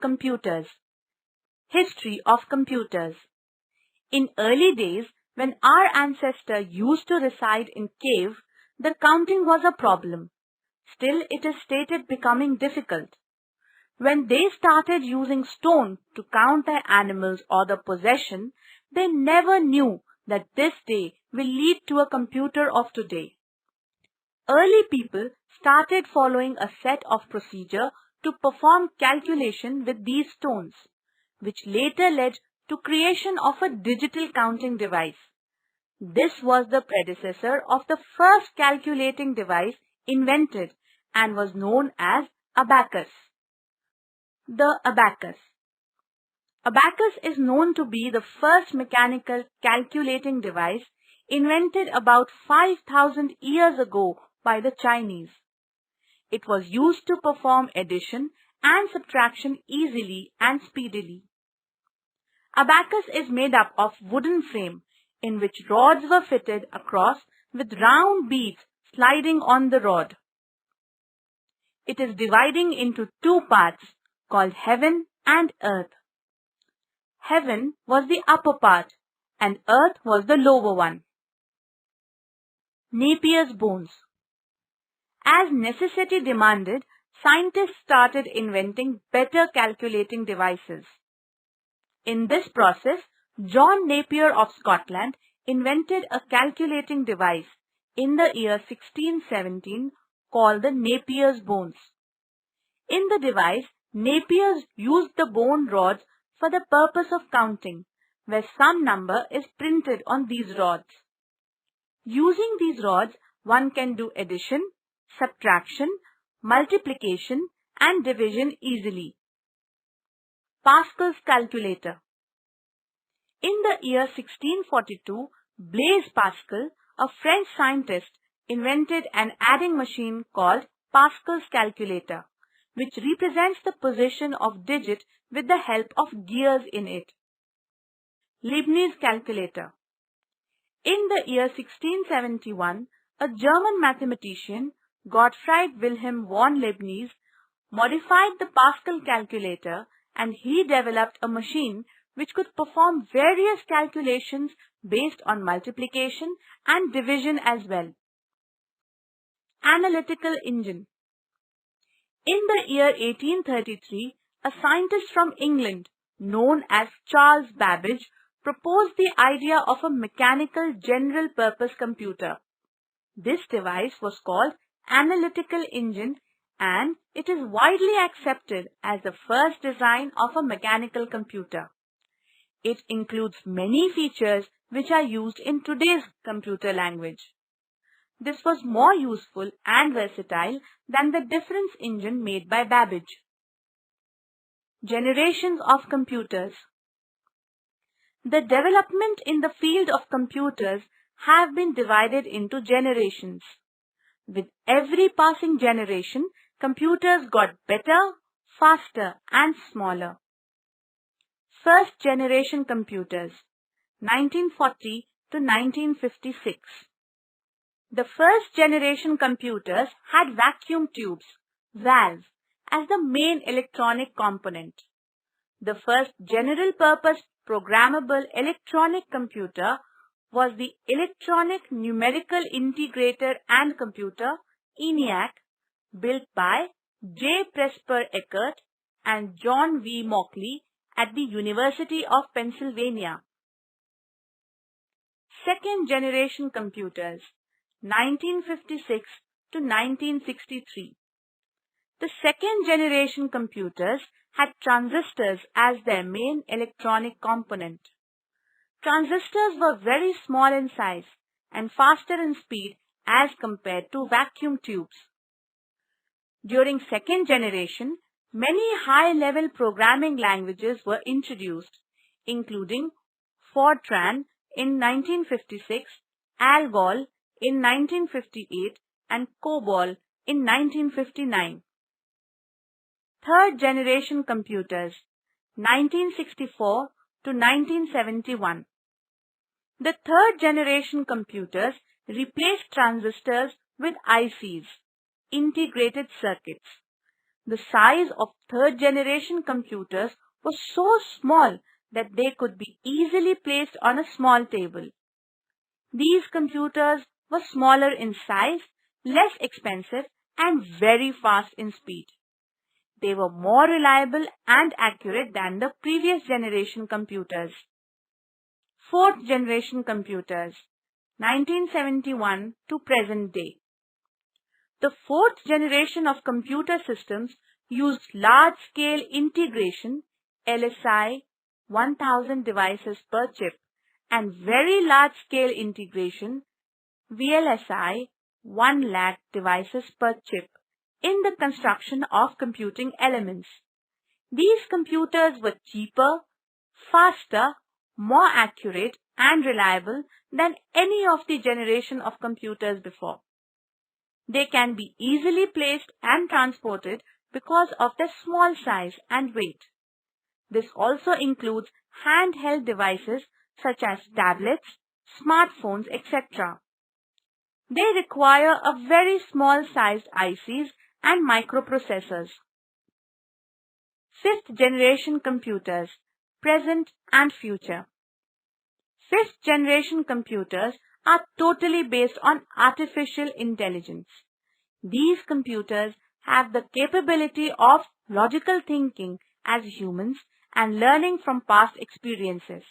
Computers. History of computers. In early days, when our ancestors used to reside in caves, the counting was a problem. Still, it is stated becoming difficult. When they started using stone to count their animals or the possession, they never knew that this day will lead to a computer of today. Early people started following a set of procedure to perform calculation with these stones, which later led to creation of a digital counting device. This was the predecessor of the first calculating device invented and was known as abacus. The abacus. Abacus is known to be the first mechanical calculating device invented about 5,000 years ago by the Chinese. It was used to perform addition and subtraction easily and speedily. Abacus is made up of wooden frame in which rods were fitted across with round beads sliding on the rod. It is dividing into two parts called heaven and earth. Heaven was the upper part and earth was the lower one. Napier's bones. As necessity demanded, scientists started inventing better calculating devices. In this process, John Napier of Scotland invented a calculating device in the year 1617 called the Napier's bones. In the device, Napiers used the bone rods for the purpose of counting, where some number is printed on these rods. Using these rods, one can do addition, subtraction, multiplication, and division easily. Pascal's calculator. In the year 1642, Blaise Pascal, a French scientist, invented an adding machine called Pascal's calculator, which represents the position of digit with the help of gears in it. Leibniz calculator. In the year 1671, a German mathematician, Gottfried Wilhelm von Leibniz, modified the Pascal calculator and he developed a machine which could perform various calculations based on multiplication and division as well. Analytical engine. In the year 1833, a scientist from England known as Charles Babbage proposed the idea of a mechanical general-purpose computer. This device was called Analytical engine and it is widely accepted as the first design of a mechanical computer. It includes many features which are used in today's computer language. This was more useful and versatile than the difference engine made by Babbage. Generations of computers. The development in the field of computers have been divided into generations. With every passing generation, computers got better, faster, and smaller. First generation computers, 1940 to 1956. The first generation computers had vacuum tubes, valves, as the main electronic component. The first general-purpose programmable electronic computer was the Electronic Numerical Integrator and Computer, ENIAC, built by J. Presper Eckert and John V. Mauchly at the University of Pennsylvania. Second generation computers, 1956 to 1963. The second generation computers had transistors as their main electronic component. Transistors were very small in size and faster in speed as compared to vacuum tubes. During second generation, many high-level programming languages were introduced, including Fortran in 1956, ALGOL in 1958, and COBOL in 1959. Third generation computers, 1964 to 1971. The third generation computers replaced transistors with ICs, integrated circuits. The size of third-generation computers was so small that they could be easily placed on a small table. These computers were smaller in size, less expensive, and very fast in speed. They were more reliable and accurate than the previous generation computers. Fourth generation computers, 1971 to present day. The fourth generation of computer systems used large-scale integration, LSI, 1000 devices per chip, and very large-scale integration, VLSI, 1 lakh devices per chip, in the construction of computing elements. These computers were cheaper, faster, more accurate, and reliable than any of the generation of computers before. They can be easily placed and transported because of their small size and weight. This also includes handheld devices such as tablets, smartphones, etc. They require a very small sized ICs and microprocessors. Fifth generation computers, present and future. Fifth generation computers are totally based on artificial intelligence. These computers have the capability of logical thinking as humans and learning from past experiences.